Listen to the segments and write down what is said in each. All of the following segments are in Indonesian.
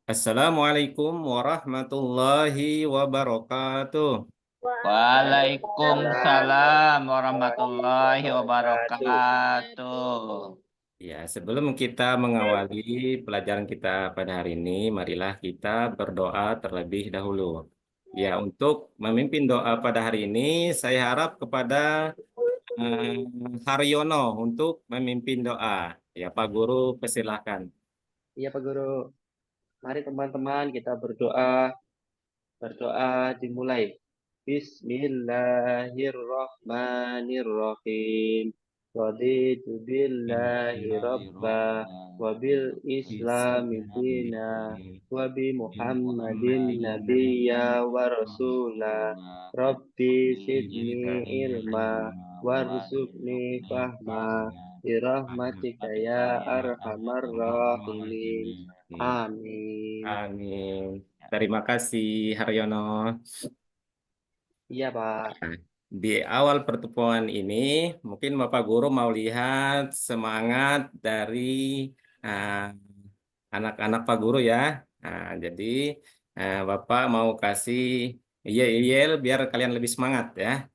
Assalamualaikum warahmatullahi wabarakatuh. Waalaikumsalam warahmatullahi wabarakatuh. Ya, sebelum kita mengawali pelajaran kita pada hari ini, marilah kita berdoa terlebih dahulu. Ya, untuk memimpin doa pada hari ini, saya harap kepada Haryono untuk memimpin doa. Ya, Pak Guru, persilahkan. Iya Pak Guru, mari teman-teman kita berdoa. Berdoa dimulai. Bismillahirrahmanirrahim. Raditu billahi rabba wa bil islami dina wa bi Muhammadin nabiyya wa rasula. Rabbi sidni ilma warzuqni fahma birahmatika ya arhamar rahimin. Amin. Amin. Terima kasih, Haryono. Iya Pak. Di awal pertemuan ini, mungkin Bapak Guru mau lihat semangat dari ah, anak-anak Pak Guru ya. Jadi Bapak mau kasih yel-yel biar kalian lebih semangat ya.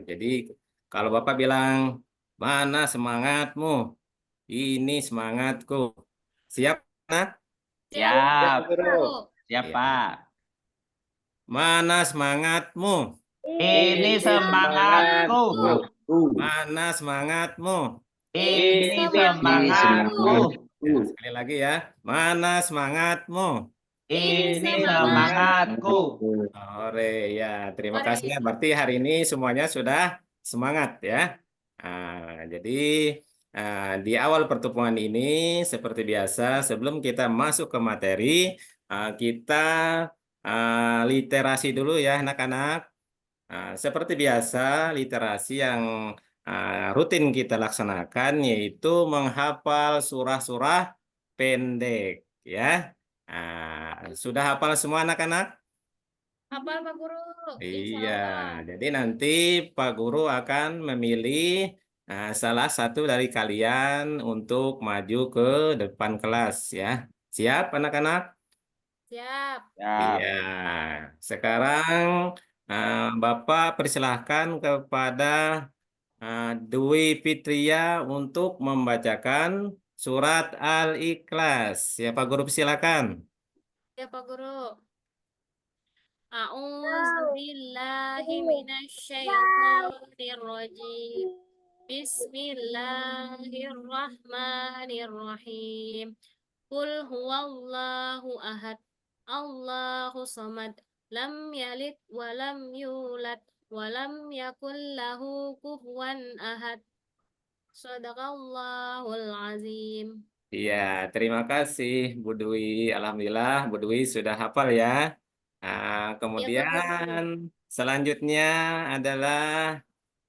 Jadi kalau Bapak bilang, mana semangatmu? Ini semangatku. Siap, nak? Iya Siap, Pak Guru. Ya. siapa? Mana semangatmu? Ini semangatku. Mana semangatmu? Ini Ini semangatku. Ya, sekali lagi ya. Mana semangatmu? Ini semangatku. Sore ya. Terima kasih ya. Berarti hari ini semuanya sudah semangat ya. Jadi di awal pertemuan ini seperti biasa sebelum kita masuk ke materi kita literasi dulu ya anak-anak. Seperti biasa, literasi yang rutin kita laksanakan yaitu menghafal surah-surah pendek, ya. Sudah hafal semua anak-anak? Hafal Pak Guru. Insya Iya, Allah. jadi nanti Pak Guru akan memilih salah satu dari kalian untuk maju ke depan kelas, ya. Siap, anak-anak? Siap. Siap. Iya, sekarang Bapak persilahkan kepada Dwi Fitria untuk membacakan surat Al-Ikhlas. Ya, Pak Guru silakan. Ya Pak Guru. A'udzubillahi minasyaitonirrajim. Bismillahirrahmanirrahim. Qul huwallahu ahad. Allahu samad. Lam yalid wa lam yulad wa lam yakul lahu kufuwan ahad. Shadaqallahul azim. Iya, terima kasih Bu Dwi. Alhamdulillah Bu Dwi sudah hafal ya. Ya Pak Kemudian Guru. selanjutnya adalah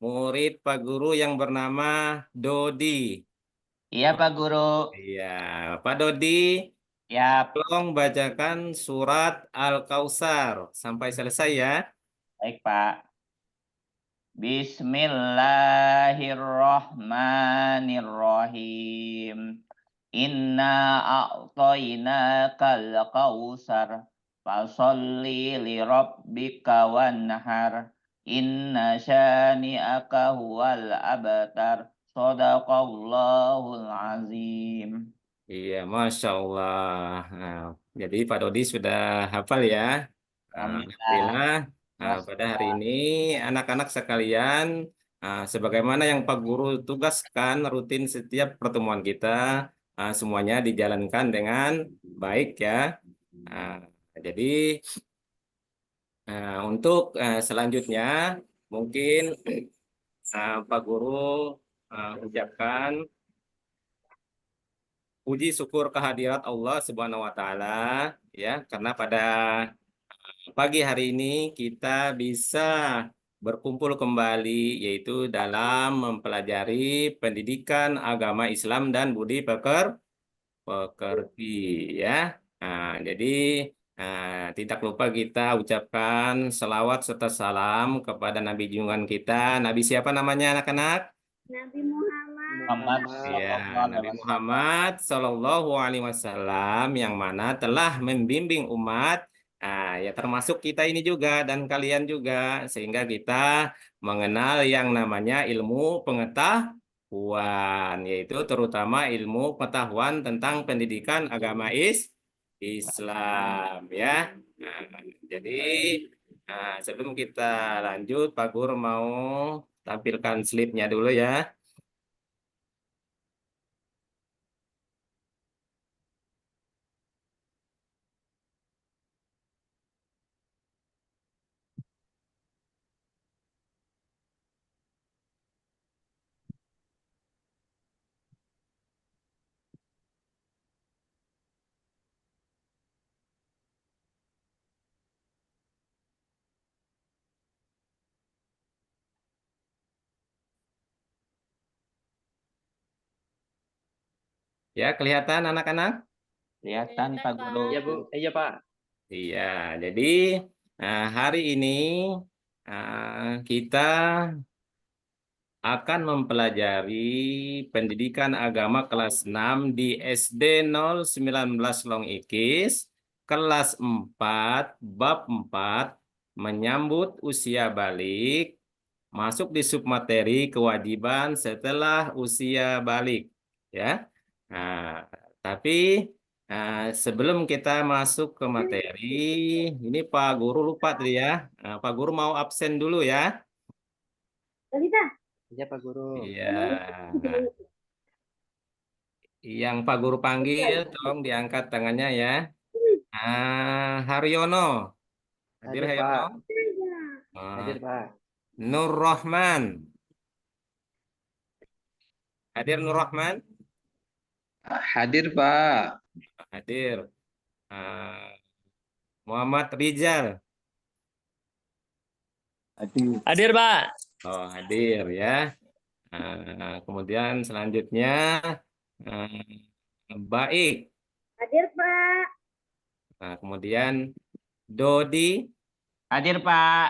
murid Pak Guru yang bernama Dodi. Iya, Pak Guru. Iya, Pak Dodi, Siap. tolong bacakan surat Al-Kausar sampai selesai ya. Baik, Pak. Bismillahirrahmanirrahim. Inna a'tainakal kausar. Fasolli li rabbika wanhar. Inna syani'aka huwal abtar. Sadaqallahul azim. Iya, Masya Allah. Nah, jadi Pak Dodi sudah hafal ya. Alhamdulillah. Alhamdulillah. Pada hari ini anak-anak sekalian, sebagaimana yang Pak Guru tugaskan rutin setiap pertemuan kita, semuanya dijalankan dengan baik ya. Ah, jadi untuk selanjutnya mungkin Pak Guru ucapkan puji syukur kehadirat Allah Subhanahu wa taala ya karena pada pagi hari ini kita bisa berkumpul kembali yaitu dalam mempelajari pendidikan agama Islam dan budi pekerti ya. Jadi tidak lupa kita ucapkan selawat serta salam kepada Nabi junjungan kita. Nabi siapa namanya anak-anak? Nabi Muhammad. Muhammad Ya, sallallahu Nabi alaihi wasallam. Muhammad Shallallahu Alaihi Wasallam yang mana telah membimbing umat, ya termasuk kita ini juga dan kalian juga, sehingga kita mengenal yang namanya ilmu pengetahuan, yaitu terutama ilmu pengetahuan tentang pendidikan agama Islam, ya. Nah, jadi sebelum kita lanjut, Pak Guru mau tampilkan slide-nya dulu ya. Ya, kelihatan anak-anak? Kelihatan nih Pak Guru. Iya, Bu. Iya, Pak. Iya, jadi hari ini kita akan mempelajari pendidikan agama kelas 6 di SD 019 Long Ikis, kelas 4, bab 4, menyambut usia balik, masuk di submateri kewajiban setelah usia balik. Ya, nah, tapi sebelum kita masuk ke materi, ini Pak Guru lupa tadi ya. Pak Guru mau absen dulu ya. Iya, Pak Guru. Iya. Yang Pak Guru panggil, tolong diangkat tangannya ya. Haryono. Hadir Hadir, Haryono. Pak. Hadir, Ah, Pak. Nur Rahman. Hadir Nur Rahman. Hadir, Pak. Hadir. Ah, Muhammad Rizal. Hadir, Pak. Oh, hadir ya. Kemudian selanjutnya Baik. Hadir, Pak. Kemudian Dodi. Hadir Pak.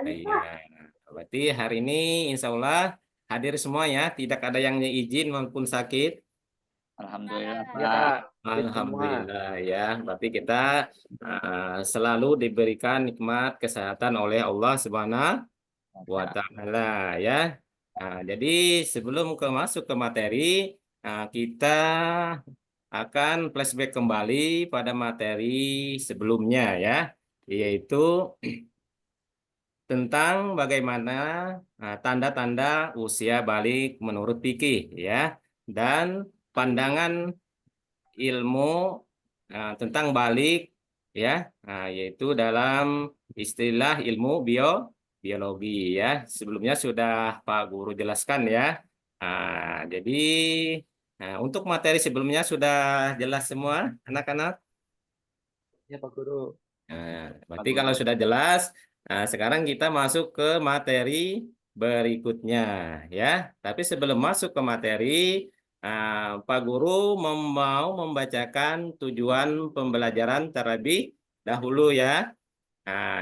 Iya. Berarti hari ini insya Allah hadir semua ya. Tidak ada yang izin maupun sakit. Alhamdulillah Iya, Pak. Pak. Hadir semua. Alhamdulillah ya. Berarti kita selalu diberikan nikmat kesehatan oleh Allah Subhanahu wa Ta'ala ya. Jadi sebelum masuk ke materi, kita akan flashback kembali pada materi sebelumnya ya, yaitu tentang bagaimana tanda-tanda usia balik menurut fikih ya, dan pandangan ilmu tentang balik ya, yaitu dalam istilah ilmu biologi ya. Sebelumnya sudah Pak Guru jelaskan ya. Jadi untuk materi sebelumnya sudah jelas semua anak-anak. Iya, Pak Guru. Berarti kalau sudah jelas, sekarang kita masuk ke materi berikutnya ya. Tapi sebelum masuk ke materi, Pak Guru mau membacakan tujuan pembelajaran terlebih dahulu ya.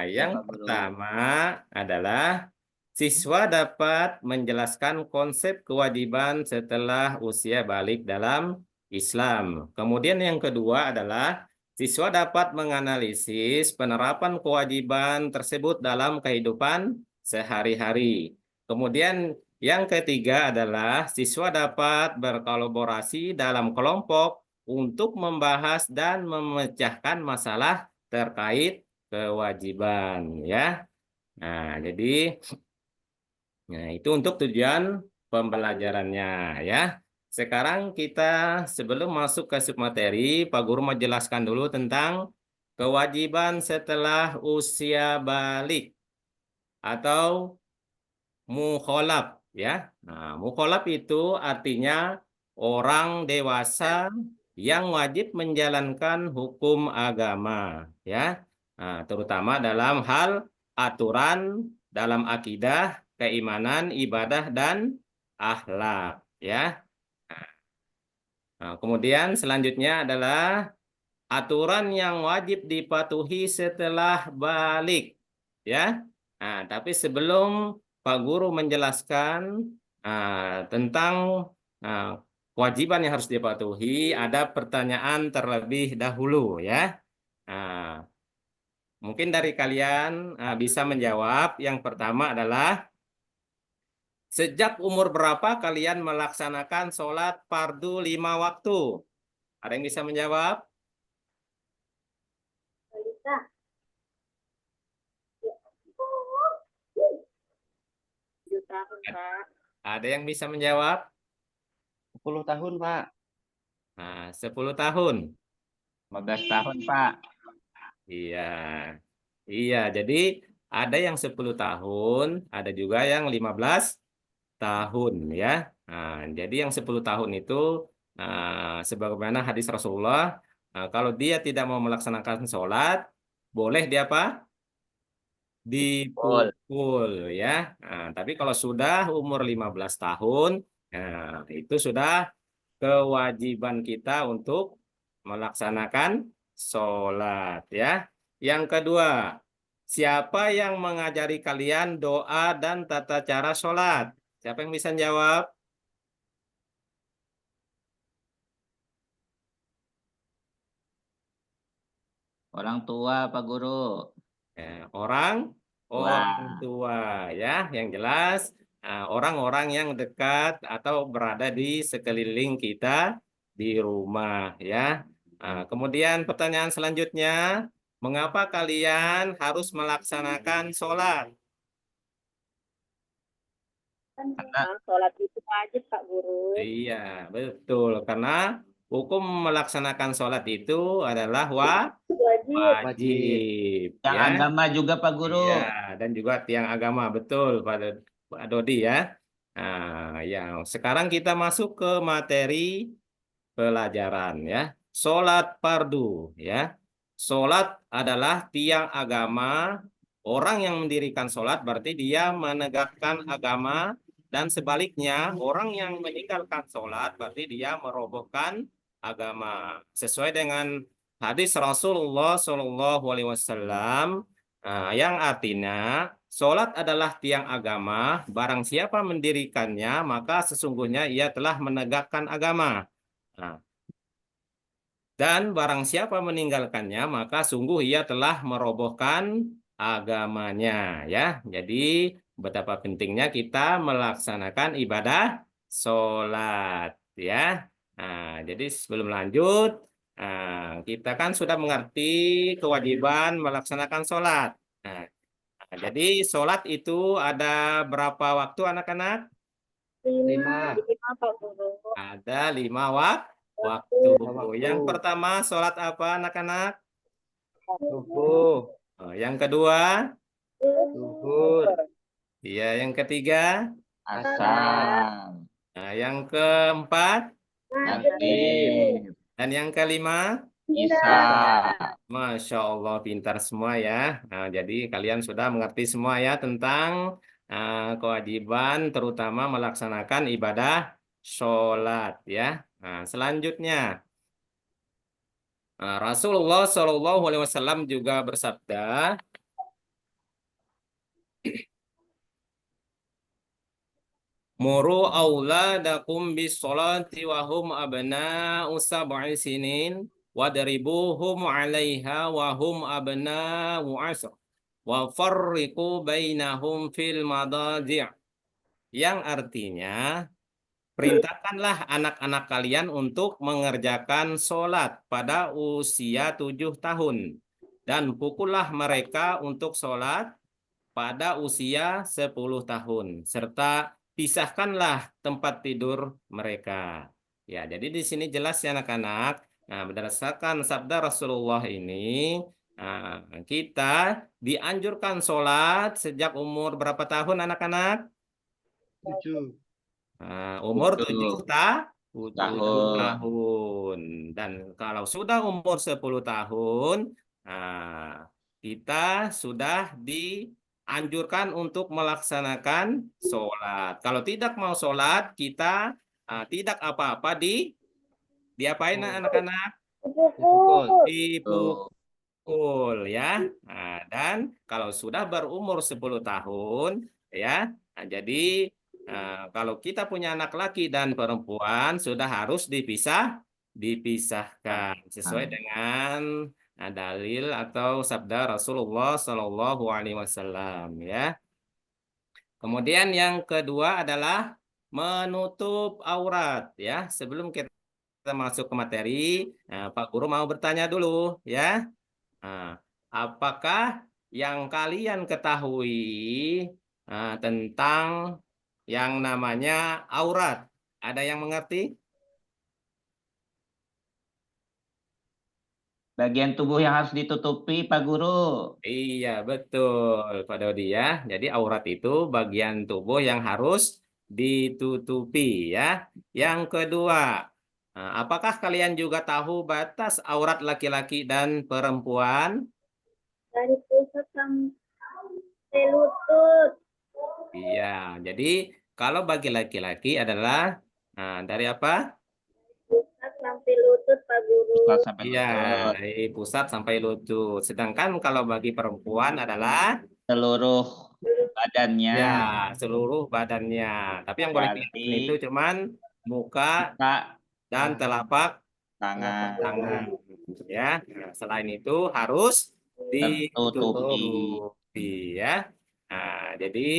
Yang Pak Guru. pertama adalah siswa dapat menjelaskan konsep kewajiban setelah usia balik dalam Islam. Kemudian yang kedua adalah siswa dapat menganalisis penerapan kewajiban tersebut dalam kehidupan sehari-hari. Kemudian yang ketiga adalah siswa dapat berkolaborasi dalam kelompok untuk membahas dan memecahkan masalah terkait kewajiban ya. Jadi itu untuk tujuan pembelajarannya ya. Sekarang kita sebelum masuk ke submateri, Pak Guru mau jelaskan dulu tentang kewajiban setelah usia balik atau mukholaf ya. Mukholaf itu artinya orang dewasa yang wajib menjalankan hukum agama ya. Terutama dalam hal aturan dalam akidah, keimanan, ibadah dan akhlak ya. Kemudian selanjutnya adalah aturan yang wajib dipatuhi setelah balik ya. Tapi sebelum Pak Guru menjelaskan tentang Nah, kewajiban yang harus dipatuhi, ada pertanyaan terlebih dahulu ya. Nah, mungkin dari kalian bisa menjawab. Yang pertama adalah, sejak umur berapa kalian melaksanakan sholat fardu 5 waktu? Ada yang bisa menjawab? Balita. 7 tahun, Pak. Ada yang bisa menjawab? 10 tahun, Pak. Nah, 10 tahun. 15 tahun, Pak. Iya. Iya, jadi ada yang 10 tahun, ada juga yang 15 tahun ya. Nah, jadi yang 10 tahun itu sebagaimana hadis Rasulullah, kalau dia tidak mau melaksanakan sholat, boleh dia apa? Betul. Dipukul ya. Nah, tapi kalau sudah umur 15 tahun, itu sudah kewajiban kita untuk melaksanakan sholat ya. Yang kedua, siapa yang mengajari kalian doa dan tata cara sholat? Siapa yang bisa jawab? Orang tua, Pak Guru. Orang Wah. tua ya. Yang jelas orang-orang yang dekat atau berada di sekeliling kita di rumah ya. Kemudian pertanyaan selanjutnya, mengapa kalian harus melaksanakan sholat? Kan sholat itu wajib, Pak Guru. Iya, betul. Karena hukum melaksanakan sholat itu adalah Wajib. wajib. Yang Ya. agama juga, Pak Guru. Iya, dan juga tiang agama, betul Pak Dodi ya. Nah, ya, sekarang kita masuk ke materi pelajaran ya. Sholat fardu ya. Sholat adalah tiang agama. Orang yang mendirikan sholat berarti dia menegakkan agama, dan sebaliknya orang yang meninggalkan sholat berarti dia merobohkan agama. Sesuai dengan hadis Rasulullah SAW, yang artinya sholat adalah tiang agama. Barang siapa mendirikannya maka sesungguhnya ia telah menegakkan agama. Nah, dan barang siapa meninggalkannya, maka sungguh ia telah merobohkan agamanya. Ya, jadi betapa pentingnya kita melaksanakan ibadah sholat. Ya, nah, jadi sebelum lanjut, kita kan sudah mengerti kewajiban melaksanakan sholat. Nah, jadi sholat itu ada berapa waktu anak-anak? 5, Pak Guru. Ada 5 waktu. Yang pertama sholat apa anak-anak? Subuh. Yang kedua? Zuhur. Iya, yang ketiga? Asal. Nah, yang keempat? Maghrib. Dan yang kelima? Isa. Masya Allah, pintar semua ya. Nah, jadi kalian sudah mengerti semua ya tentang kewajiban terutama melaksanakan ibadah sholat ya. Nah, selanjutnya Rasulullah SAW juga bersabda, muru auladakum bis sholati wa hum abna'u sab'i sinin wadribuhum 'alaiha wa hum abna'u 'ashr wa farriqu bainahum fil madaji'. Yang artinya, perintahkanlah anak-anak kalian untuk mengerjakan sholat pada usia 7 tahun dan pukullah mereka untuk sholat pada usia 10 tahun serta pisahkanlah tempat tidur mereka. Ya, jadi di sini jelas ya anak-anak. Nah, berdasarkan sabda Rasulullah ini, kita dianjurkan sholat sejak umur berapa tahun anak-anak? 7. Umur 7 Tujuh. tahun. Dan kalau sudah umur 10 tahun, kita sudah dianjurkan untuk melaksanakan sholat. Kalau tidak mau sholat, kita tidak apa-apa diapain anak-anak? Dipukul. Dipukul ya. Dan kalau sudah berumur 10 tahun ya, jadi Kalau kita punya anak laki dan perempuan sudah harus dipisahkan sesuai dengan dalil atau sabda Rasulullah Shallallahu Alaihi Wasallam ya. Kemudian yang kedua adalah menutup aurat ya. Sebelum kita masuk ke materi, Pak Guru mau bertanya dulu ya. Apakah yang kalian ketahui tentang yang namanya aurat? Ada yang mengerti? Bagian tubuh yang harus ditutupi, Pak Guru. Iya, betul, Pak Dodi ya. Jadi aurat itu bagian tubuh yang harus ditutupi ya. Yang kedua, apakah kalian juga tahu batas aurat laki-laki dan perempuan? Dari pusat sampai lutut. Iya, jadi kalau bagi laki-laki adalah dari apa? Pusat sampai lutut, Pak Guru. Pusat sampai Iya, lutut. dari pusat sampai lutut. Sedangkan kalau bagi perempuan adalah Seluruh badannya. ya seluruh badannya. Tapi yang boleh Berarti kelihatan itu cuman muka muka, dan telapak tangan tangan. Ya, nah, selain itu harus tertutupi. ditutupi ya. Nah, jadi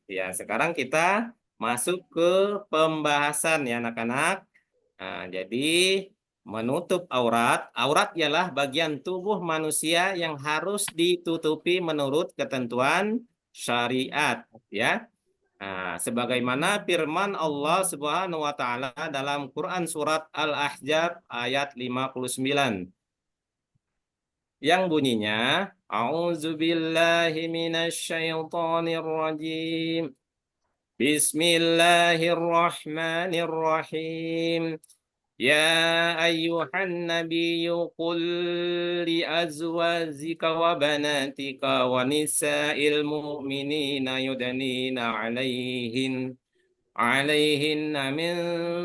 ya sekarang kita masuk ke pembahasan ya anak-anak. Nah, jadi menutup aurat, aurat ialah bagian tubuh manusia yang harus ditutupi menurut ketentuan syariat ya. Nah, sebagaimana firman Allah Subhanahu wa taala dalam Quran surat Al-Ahzab ayat 59 yang bunyinya A'udzubillahi minasyaitonirrajim. Bismillahirrahmanirrahim. يا أيها النبي قل لأزواجك وبناتك ونساء المؤمنين يدنين عليهن من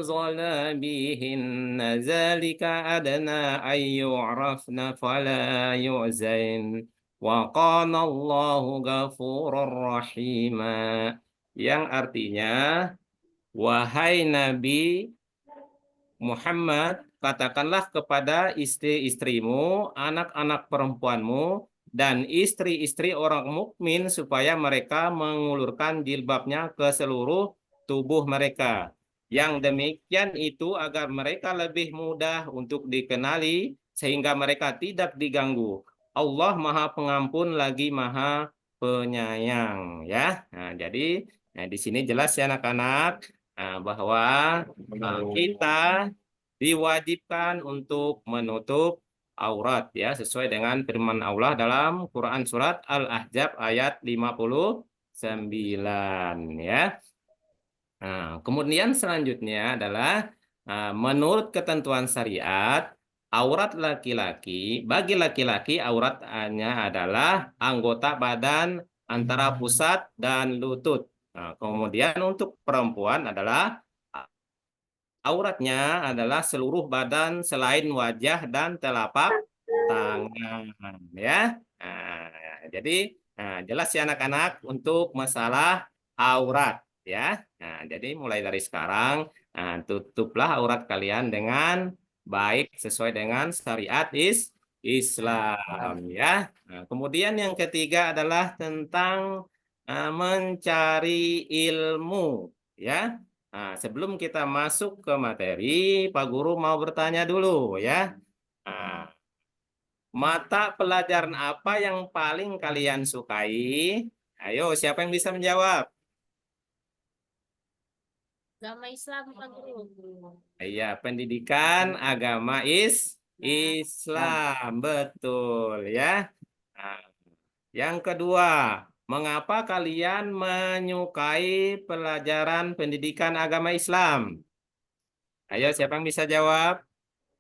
ظلابيهن ذلك أدنى أن يعرفن فلا يؤذين وقال الله غفورا رحيما yang artinya wahai Nabi Muhammad, katakanlah kepada istri-istrimu, anak-anak perempuanmu, dan istri-istri orang mukmin supaya mereka mengulurkan jilbabnya ke seluruh tubuh mereka. Yang demikian itu agar mereka lebih mudah untuk dikenali sehingga mereka tidak diganggu. Allah Maha Pengampun lagi Maha Penyayang ya. Nah, jadi di sini jelas ya anak-anak bahwa kita diwajibkan untuk menutup aurat ya sesuai dengan firman Allah dalam Quran surat Al-Ahzab ayat 59 ya. Nah, kemudian selanjutnya adalah menurut ketentuan syariat aurat laki-laki bagi laki-laki aurat hanya adalah anggota badan antara pusat dan lutut. Nah, kemudian untuk perempuan adalah auratnya adalah seluruh badan selain wajah dan telapak tangan ya. Nah, jadi jelas ya anak-anak untuk masalah aurat ya. Nah, jadi mulai dari sekarang tutuplah aurat kalian dengan baik sesuai dengan syariat Islam ya. Nah, kemudian yang ketiga adalah tentang mencari ilmu ya. Nah, sebelum kita masuk ke materi, Pak Guru mau bertanya dulu ya. Nah, mata pelajaran apa yang paling kalian sukai? Ayo, siapa yang bisa menjawab? Agama Islam, Pak Guru. Iya, pendidikan agama Islam, betul ya. Nah, yang kedua, mengapa kalian menyukai pelajaran pendidikan agama Islam? Ayo, siapa yang bisa jawab?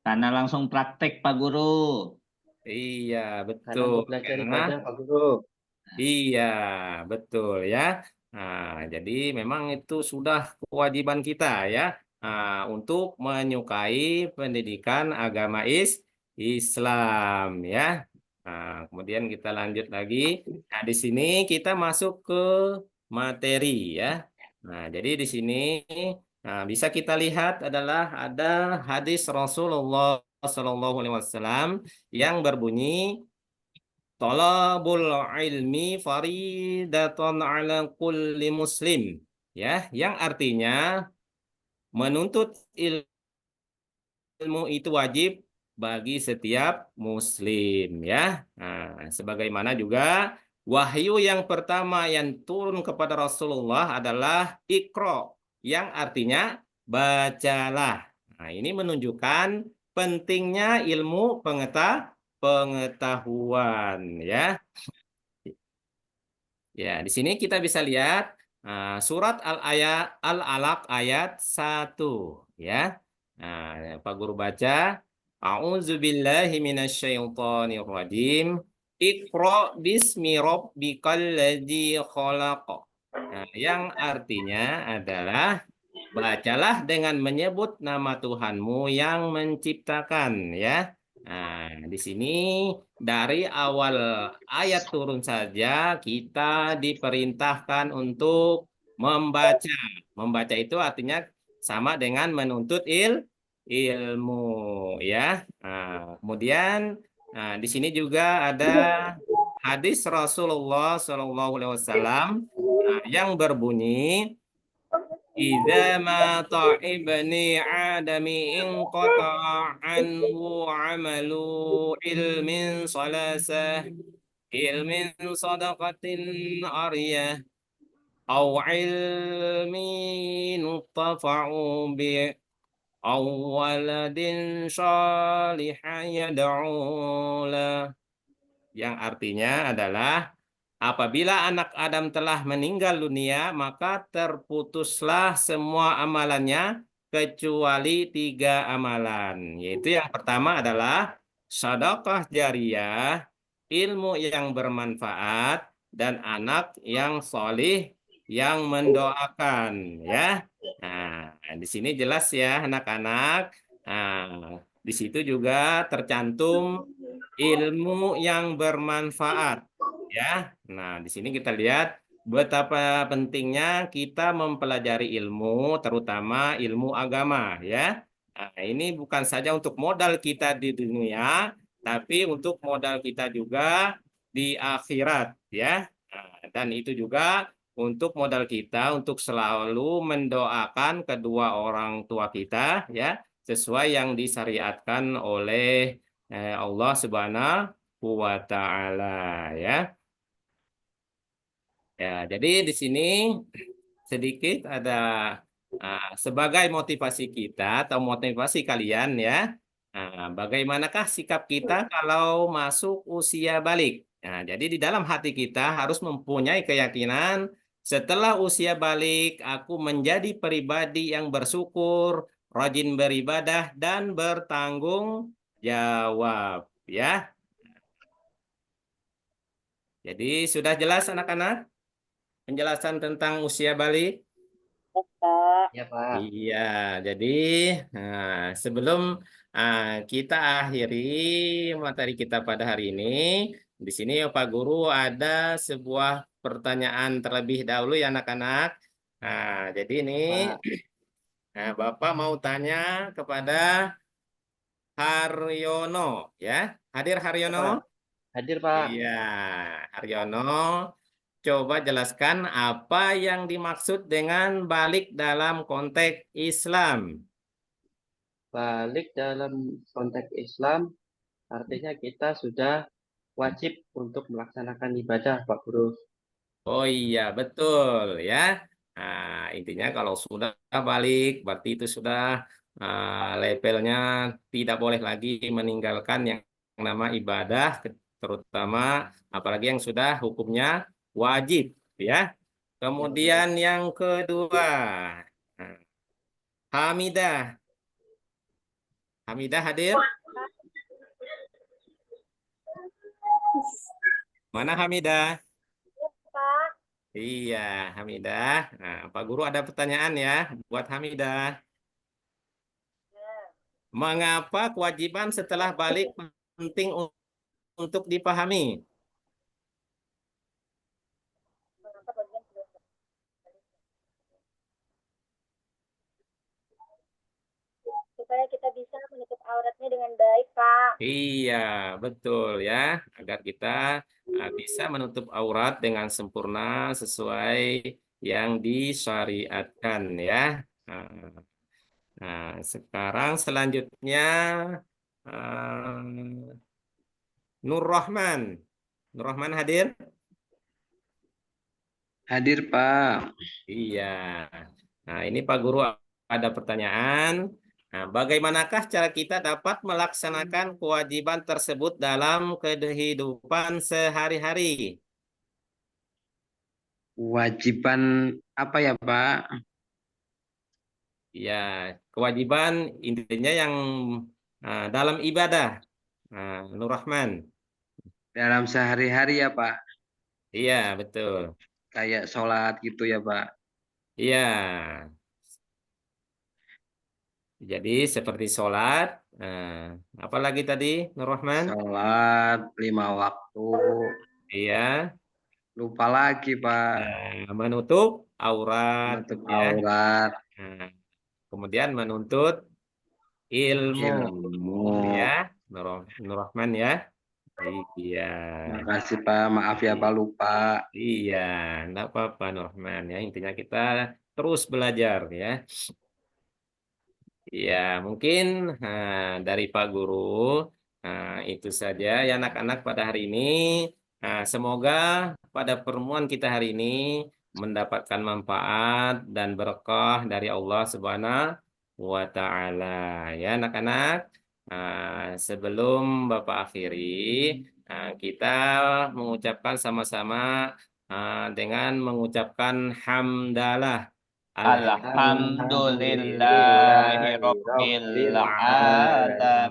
Karena langsung praktek, Pak Guru. Iya, Karena betul. mempelajari Karena banyak, Pak Guru. iya, betul ya. Nah, jadi memang itu sudah kewajiban kita ya untuk menyukai pendidikan agama Islam ya. Nah, kemudian kita lanjut lagi. Nah, di sini kita masuk ke materi ya. Nah, jadi di sini bisa kita lihat adalah ada hadis Rasulullah Shallallahu Alaihi Wasallam yang berbunyi Talabul ilmi faridatun ala kulli muslim, ya, yang artinya menuntut ilmu itu wajib bagi setiap muslim, ya. Nah, sebagaimana juga wahyu yang pertama yang turun kepada Rasulullah adalah Iqra, yang artinya bacalah. Nah, ini menunjukkan pentingnya ilmu pengetahuan, ya. Ya, di sini kita bisa lihat surat Al-Alaq ayat 1, ya. Nah, Pak Guru baca, A'udzubillahi minasyaitonirrajim. Iqra bismi rabbikal ladzi khalaq. Nah, yang artinya adalah bacalah dengan menyebut nama Tuhanmu yang menciptakan, ya. Nah, di sini dari awal ayat turun saja kita diperintahkan untuk membaca. Membaca itu artinya sama dengan menuntut ilmu, ya. Nah, kemudian di sini juga ada hadis Rasulullah SAW yang berbunyi Idza ma ta'ibni adami in qata'a anhu amalu ilmin salasah ilmin sadaqatin ariyah aw ilmin uttafa'u bi aw waladin shalihan yad'u lah, yang artinya adalah apabila anak Adam telah meninggal dunia, maka terputuslah semua amalannya kecuali 3 amalan. Yaitu yang pertama adalah sedekah jariyah, ilmu yang bermanfaat, dan anak yang solih yang mendoakan. Ya, nah di sini jelas ya anak-anak. Nah, di situ juga tercantum ilmu yang bermanfaat. Ya, nah di sini kita lihat betapa pentingnya kita mempelajari ilmu, terutama ilmu agama, ya. Nah, ini bukan saja untuk modal kita di dunia, tapi untuk modal kita juga di akhirat, ya. Nah, dan itu juga untuk modal kita untuk selalu mendoakan kedua orang tua kita, ya, sesuai yang disyariatkan oleh Allah Subhanahu wa taala, ya. Ya, jadi di sini sedikit ada sebagai motivasi kita atau motivasi kalian, ya. Nah, bagaimanakah sikap kita kalau masuk usia balik? Nah, jadi di dalam hati kita harus mempunyai keyakinan setelah usia balik aku menjadi pribadi yang bersyukur, rajin beribadah dan bertanggung jawab, ya. Jadi sudah jelas anak-anak penjelasan tentang usia balik? Pak. Ya, Pak. Iya, jadi sebelum kita akhiri materi kita pada hari ini, di sini Pak Guru ada sebuah pertanyaan terlebih dahulu ya anak-anak. Jadi ini Pak. Bapak mau tanya kepada Haryono, ya. Hadir Ya, Haryono? Pak. Hadir, Pak. Iya, Haryono. Coba jelaskan apa yang dimaksud dengan balik dalam konteks Islam. Balik dalam konteks Islam, artinya kita sudah wajib untuk melaksanakan ibadah, Pak Guru. Oh iya, betul ya. Intinya kalau sudah balik, berarti itu sudah levelnya tidak boleh lagi meninggalkan yang nama ibadah, terutama apalagi yang sudah hukumnya wajib, ya. Kemudian yang kedua, nah, Hamidah. Hamidah hadir? Mana Hamidah? Pak. Iya, Hamidah. Nah, Pak Guru ada pertanyaan ya buat Hamidah. Mengapa kewajiban setelah balik penting untuk dipahami? supaya kita bisa menutup auratnya dengan baik, Pak. Iya, betul ya, agar kita bisa menutup aurat dengan sempurna sesuai yang disyariatkan ya. Nah, nah, sekarang selanjutnya eh, Nur Rahman. Nur Rahman hadir? Hadir, Pak. Iya. Nah, ini Pak Guru ada pertanyaan. Nah, bagaimanakah cara kita dapat melaksanakan kewajiban tersebut dalam kehidupan sehari-hari? Kewajiban apa ya, Pak? Ya, kewajiban intinya yang dalam ibadah. Nur Rahman. Dalam sehari-hari ya, Pak. Iya, betul. Kayak sholat gitu ya, Pak. Iya. Jadi seperti sholat. Apalagi tadi, Nur Rahman? Sholat 5 waktu. Iya. Lupa lagi, Pak. Menutup aurat, Menutup ya. aurat. Nah, kemudian menuntut ilmu, Ilmu. ya, Nur Rahman ya. Iya, Makasih, Pak. Maaf ya, Pak, lupa. iya, enggak apa-apa Nur Rahman ya. Intinya kita terus belajar ya. Iya, mungkin dari Pak Guru itu saja ya anak-anak pada hari ini. Semoga pada pertemuan kita hari ini mendapatkan manfaat dan berkah dari Allah Subhanahu wa Ta'ala. Ya, anak-anak, sebelum Bapak akhiri, kita mengucapkan sama-sama dengan mengucapkan hamdalah. Alhamdulillahirabbil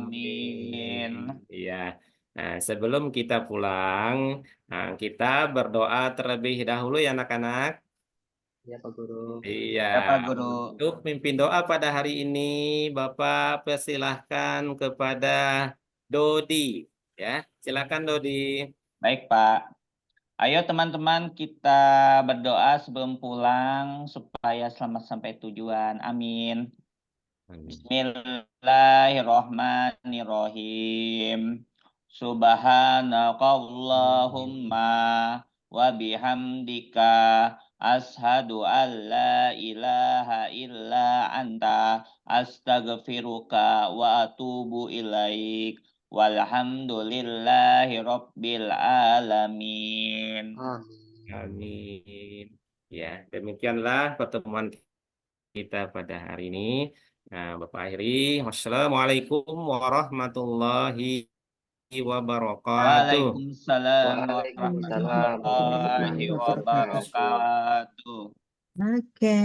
alamin. Iya. Nah, sebelum kita pulang, kita berdoa terlebih dahulu ya anak-anak. Ya, Pak Guru. Iya. Ya, Pak Guru. Untuk mimpin doa pada hari ini, Bapak persilahkan kepada Dodi. Ya, silakan Dodi. Baik, Pak. Ayo teman-teman kita berdoa sebelum pulang supaya selamat sampai tujuan. Amin. Bismillahirrahmanirrahim. Subhanakallahumma wa bihamdika ashadu an la ilaha illa anta astaghfiruka wa atubu ilaik. Walhamdulillahi rabbil alamin. Amin. Ya, demikianlah pertemuan kita pada hari ini. Nah, Bapak akhiri. Wassalamualaikum warahmatullahi wabarakatuh. Waalaikumsalam Waalaikumsalam. warahmatullahi wabarakatuh. Oke.